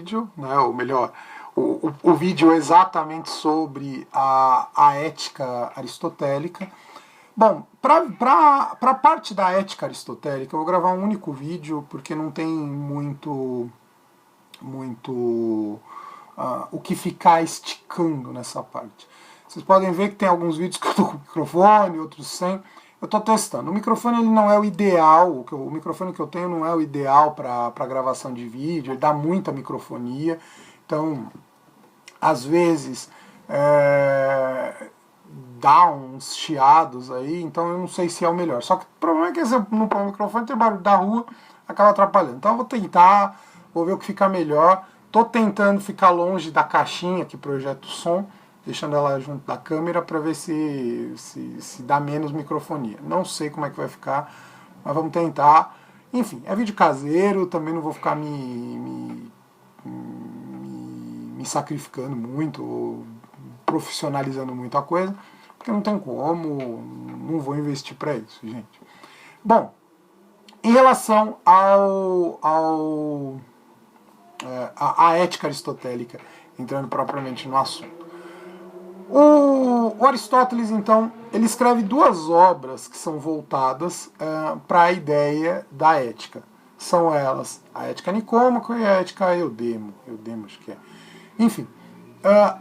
vídeo, né? Ou melhor, o vídeo exatamente sobre a ética aristotélica. Bom, para a parte da ética aristotélica, eu vou gravar um único vídeo, porque não tem muito o que ficar esticando nessa parte. Vocês podem ver que tem alguns vídeos que eu estou com o microfone, outros sem. Eu estou testando. O microfone ele não é o ideal, o microfone que eu tenho não é o ideal para gravação de vídeo, ele dá muita microfonia. Então, às vezes, dá uns chiados aí, então eu não sei se é o melhor. Só que o problema é que se eu não pôr o microfone, tem barulho da rua, acaba atrapalhando. Então eu vou tentar, vou ver o que fica melhor. Tô tentando ficar longe da caixinha que projeta o som, deixando ela junto da câmera para ver se dá menos microfonia. Não sei como é que vai ficar, mas vamos tentar. Enfim, é vídeo caseiro, também não vou ficar me sacrificando muito, ou profissionalizando muito a coisa, porque não tem como, não vou investir para isso, gente. Bom, em relação a ética aristotélica, entrando propriamente no assunto. O Aristóteles, então, ele escreve duas obras que são voltadas para a ideia da ética. São elas a Ética Nicômaco e a Ética Eudemo, acho que é. Enfim,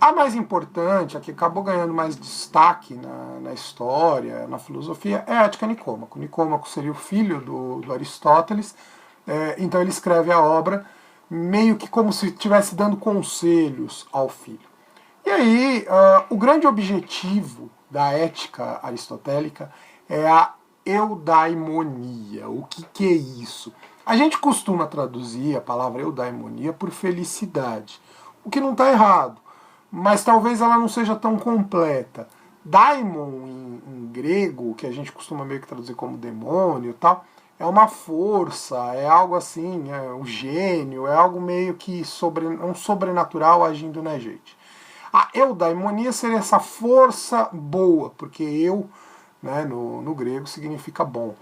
a mais importante, a que acabou ganhando mais destaque na história, na filosofia, é a Ética Nicômaco. Nicômaco seria o filho do Aristóteles, então ele escreve a obra meio que como se estivesse dando conselhos ao filho. E aí, o grande objetivo da ética aristotélica é a eudaimonia. O que é isso? A gente costuma traduzir a palavra eudaimonia por felicidade, o que não está errado, mas talvez ela não seja tão completa. Daimon, em grego, que a gente costuma meio que traduzir como demônio e tal, é uma força, é algo assim, é um gênio, é algo meio que um sobrenatural agindo na gente. A eudaimonia seria essa força boa, porque eu, né, no grego, significa bom.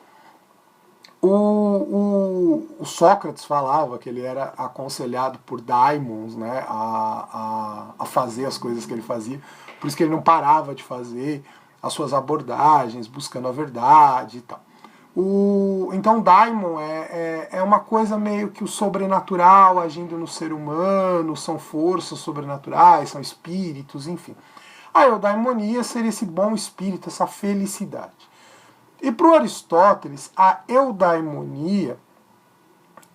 O Sócrates falava que ele era aconselhado por daimons, né, a fazer as coisas que ele fazia, por isso que ele não parava de fazer as suas abordagens, buscando a verdade e tal. Então daimon é uma coisa meio que o sobrenatural agindo no ser humano, são forças sobrenaturais, são espíritos, enfim. A eudaimonia seria esse bom espírito, essa felicidade. E para o Aristóteles, a eudaimonia,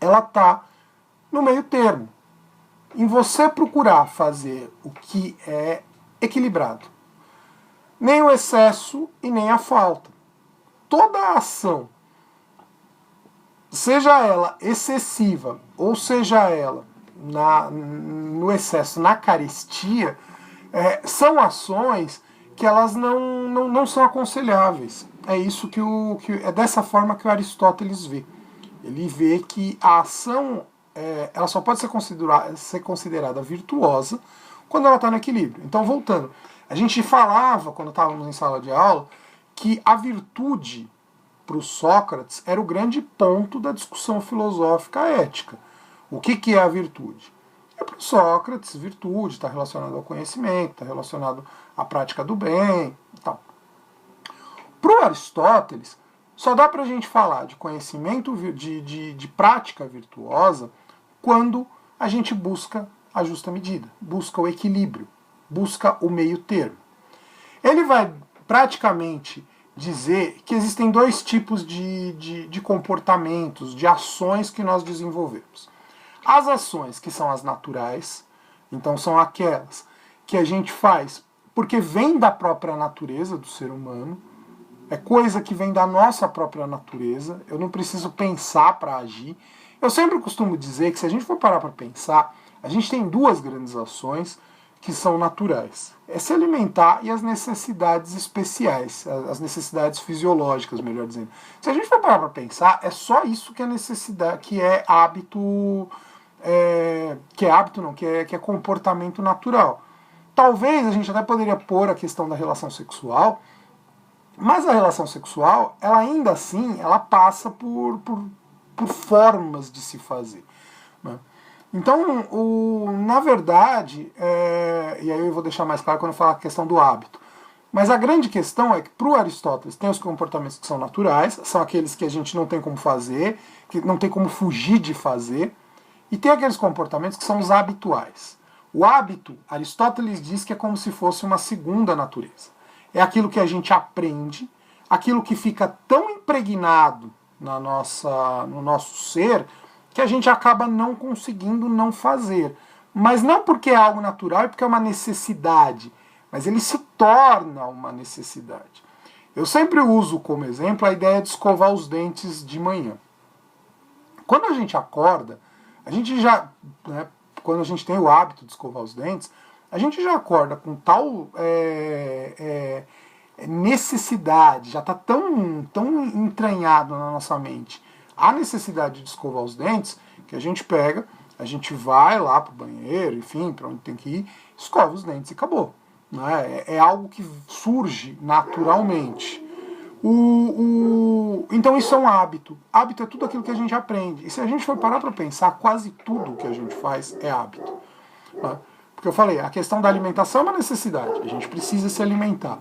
ela está no meio termo. Em você procurar fazer o que é equilibrado. Nem o excesso e nem a falta. Toda a ação, seja ela excessiva ou seja ela no excesso, na carestia, são ações que elas não são aconselháveis. É isso é dessa forma que o Aristóteles vê. Ele vê que a ação ela só pode ser considerada virtuosa quando ela está no equilíbrio. Então, voltando, a gente falava, quando estávamos em sala de aula, que a virtude, para o Sócrates, era o grande ponto da discussão filosófica ética. O que é a virtude? Para o Sócrates, virtude está relacionado ao conhecimento, está relacionado à prática do bem e tal. Para o Aristóteles, só dá para a gente falar de conhecimento, de prática virtuosa, quando a gente busca a justa medida, busca o equilíbrio, busca o meio termo. Ele vai praticamente dizer que existem dois tipos de comportamentos, de ações que nós desenvolvemos. As ações que são as naturais, então são aquelas que a gente faz porque vem da própria natureza do ser humano, é coisa que vem da nossa própria natureza, eu não preciso pensar para agir. Eu sempre costumo dizer que se a gente for parar para pensar, a gente tem duas grandes ações que são naturais. É se alimentar e as necessidades especiais, as necessidades fisiológicas, melhor dizendo. Se a gente for parar para pensar, é só isso que é necessidade, que é hábito, que é comportamento natural. Talvez a gente até poderia pôr a questão da relação sexual, mas a relação sexual, ela ainda assim, ela passa por formas de se fazer, né? Então, na verdade, e aí eu vou deixar mais claro quando eu falar a questão do hábito, mas a grande questão é que para o Aristóteles tem os comportamentos que são naturais, são aqueles que a gente não tem como fazer, que não tem como fugir de fazer, e tem aqueles comportamentos que são os habituais. O hábito, Aristóteles diz que é como se fosse uma segunda natureza. É aquilo que a gente aprende, aquilo que fica tão impregnado no nosso ser, que a gente acaba não conseguindo não fazer. Mas não porque é algo natural, é porque é uma necessidade. Mas ele se torna uma necessidade. Eu sempre uso como exemplo a ideia de escovar os dentes de manhã. Quando a gente acorda, a gente já, né, quando a gente tem o hábito de escovar os dentes, a gente já acorda com tal necessidade, já está tão entranhado na nossa mente a necessidade de escovar os dentes, que a gente pega, a gente vai lá para o banheiro, enfim, para onde tem que ir, escova os dentes e acabou. Né? É algo que surge naturalmente. Então isso é um hábito. Hábito é tudo aquilo que a gente aprende. E se a gente for parar para pensar, quase tudo que a gente faz é hábito. Né? Porque eu falei, a questão da alimentação é uma necessidade. A gente precisa se alimentar.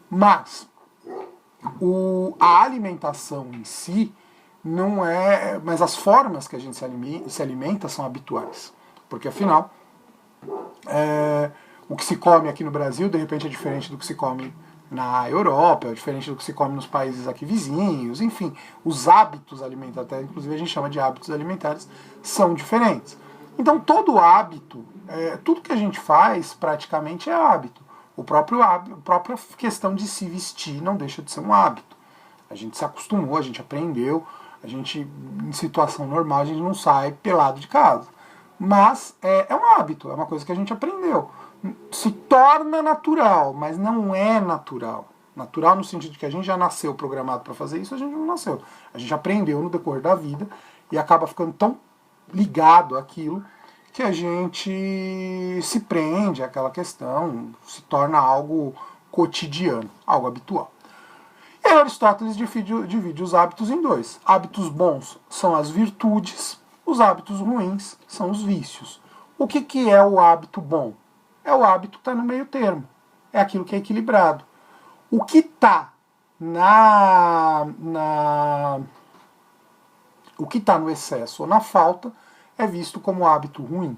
Mas a alimentação em si não é... Mas as formas que a gente se alimenta são habituais. Porque afinal, o que se come aqui no Brasil, de repente, é diferente do que se come na Europa, é diferente do que se come nos países aqui vizinhos, enfim, os hábitos alimentares, até, inclusive a gente chama de hábitos alimentares, são diferentes. Então todo hábito, tudo que a gente faz praticamente é hábito. A própria questão de se vestir não deixa de ser um hábito. A gente se acostumou, a gente aprendeu, a gente, em situação normal, a gente não sai pelado de casa. Mas é um hábito, é uma coisa que a gente aprendeu. Se torna natural, mas não é natural. Natural no sentido de que a gente já nasceu programado para fazer isso, a gente não nasceu. A gente aprendeu no decorrer da vida e acaba ficando tão ligado àquilo que a gente se prende àquela questão, se torna algo cotidiano, algo habitual. E aí Aristóteles divide os hábitos em dois. Hábitos bons são as virtudes, os hábitos ruins são os vícios. O que é o hábito bom? É o hábito que está no meio termo. É aquilo que é equilibrado. O que está o que está no excesso ou na falta é visto como hábito ruim.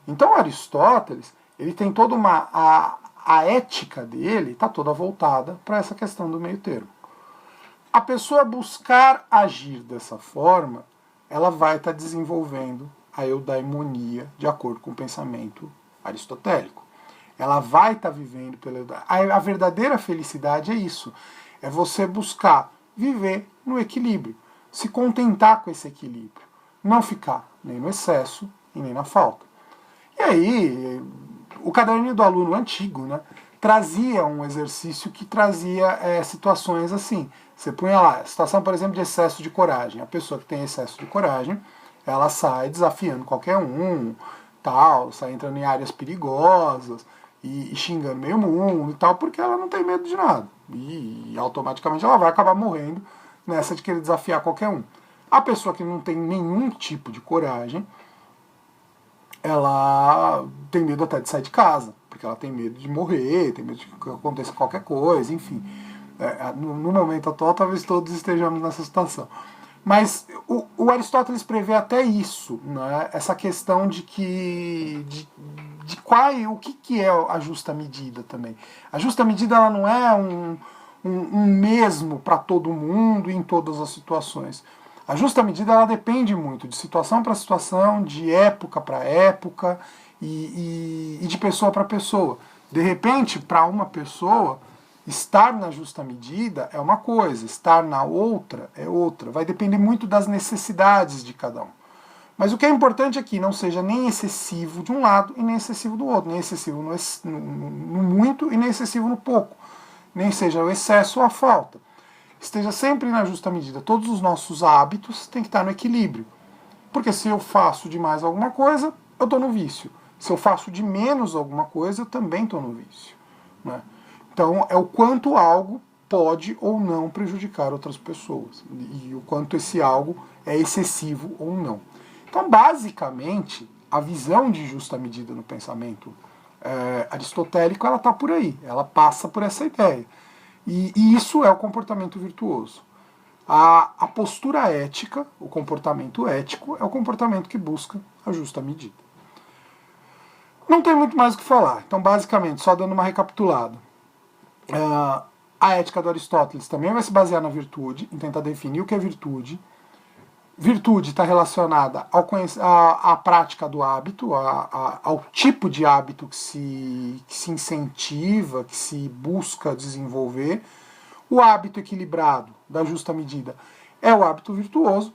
Então Aristóteles, ele tem toda a ética dele está toda voltada para essa questão do meio termo. A pessoa buscar agir dessa forma, ela vai estar desenvolvendo a eudaimonia de acordo com o pensamento aristotélico. Ela vai estar vivendo a verdadeira felicidade é isso. É você buscar viver no equilíbrio. Se contentar com esse equilíbrio. Não ficar nem no excesso e nem na falta. E aí, o caderninho do aluno antigo, né, trazia um exercício que trazia situações assim. Você punha lá, situação, por exemplo, de excesso de coragem. A pessoa que tem excesso de coragem, ela sai desafiando qualquer um, tal, sai entrando em áreas perigosas e xingando meio mundo e tal, porque ela não tem medo de nada. E automaticamente ela vai acabar morrendo nessa de querer desafiar qualquer um. A pessoa que não tem nenhum tipo de coragem, ela tem medo até de sair de casa, porque ela tem medo de morrer, tem medo de que aconteça qualquer coisa, enfim. No momento atual, talvez todos estejamos nessa situação. Mas o Aristóteles prevê até isso, né? Essa questão de o que é a justa medida também. A justa medida ela não é um mesmo para todo mundo e em todas as situações. A justa medida ela depende muito de situação para situação, de época para época e de pessoa para pessoa. De repente, para uma pessoa, estar na justa medida é uma coisa, estar na outra é outra. Vai depender muito das necessidades de cada um. Mas o que é importante é que não seja nem excessivo de um lado e nem excessivo do outro. Nem excessivo no muito e nem excessivo no pouco. Nem seja o excesso ou a falta. Esteja sempre na justa medida. Todos os nossos hábitos têm que estar no equilíbrio. Porque se eu faço demais alguma coisa, eu estou no vício. Se eu faço de menos alguma coisa, eu também estou no vício. Né? Então, é o quanto algo pode ou não prejudicar outras pessoas. E o quanto esse algo é excessivo ou não. Então, basicamente, a visão de justa medida no pensamento aristotélico, ela está por aí, ela passa por essa ideia. E isso é o comportamento virtuoso. A postura ética, o comportamento ético, é o comportamento que busca a justa medida. Não tem muito mais o que falar, então basicamente, só dando uma recapitulada. A ética do Aristóteles também vai se basear na virtude, em tentar definir o que é virtude. Virtude está relacionada à prática do hábito, ao tipo de hábito que se incentiva, que se busca desenvolver. O hábito equilibrado, da justa medida, é o hábito virtuoso.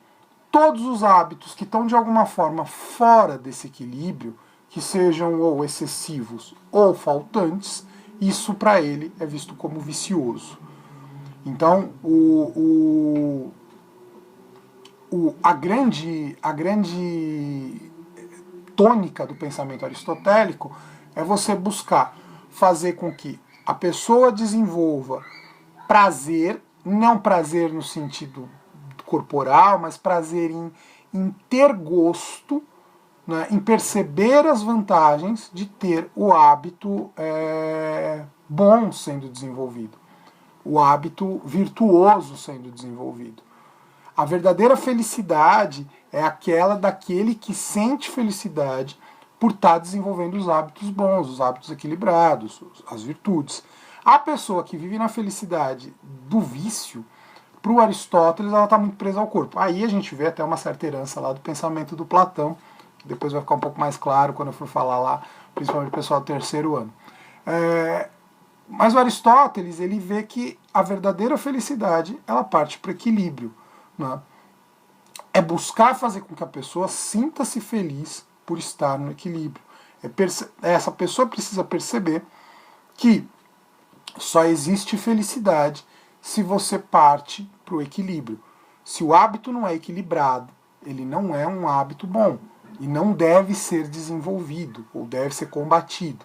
Todos os hábitos que estão de alguma forma fora desse equilíbrio, que sejam ou excessivos ou faltantes, isso para ele é visto como vicioso. Então, a grande tônica do pensamento aristotélico é você buscar fazer com que a pessoa desenvolva prazer, não prazer no sentido corporal, mas prazer em ter gosto, né, em perceber as vantagens de ter o hábito bom sendo desenvolvido, o hábito virtuoso sendo desenvolvido. A verdadeira felicidade é aquela daquele que sente felicidade por estar desenvolvendo os hábitos bons, os hábitos equilibrados, as virtudes. A pessoa que vive na felicidade do vício, para o Aristóteles, ela está muito presa ao corpo. Aí a gente vê até uma certa herança lá do pensamento do Platão, que depois vai ficar um pouco mais claro quando eu for falar lá, principalmente o pessoal do terceiro ano. Mas o Aristóteles, ele vê que a verdadeira felicidade, ela parte para o equilíbrio. Né? É buscar fazer com que a pessoa sinta-se feliz por estar no equilíbrio. Essa pessoa precisa perceber que só existe felicidade se você parte para o equilíbrio. Se o hábito não é equilibrado, ele não é um hábito bom e não deve ser desenvolvido ou deve ser combatido.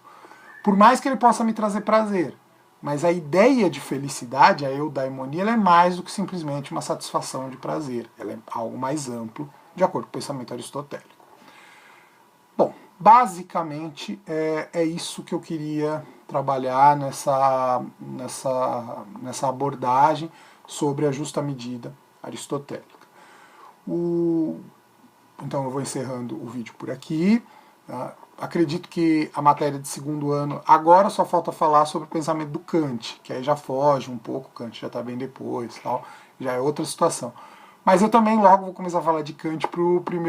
Por mais que ele possa me trazer prazer, mas a ideia de felicidade, a eudaimonia, ela é mais do que simplesmente uma satisfação de prazer. Ela é algo mais amplo, de acordo com o pensamento aristotélico. Bom, basicamente é isso que eu queria trabalhar nessa abordagem sobre a justa medida aristotélica. Então eu vou encerrando o vídeo por aqui. Acredito que a matéria de segundo ano, agora só falta falar sobre o pensamento do Kant, que aí já foge um pouco, Kant já está bem depois, tal, já é outra situação. Mas eu também logo vou começar a falar de Kant para o primeiro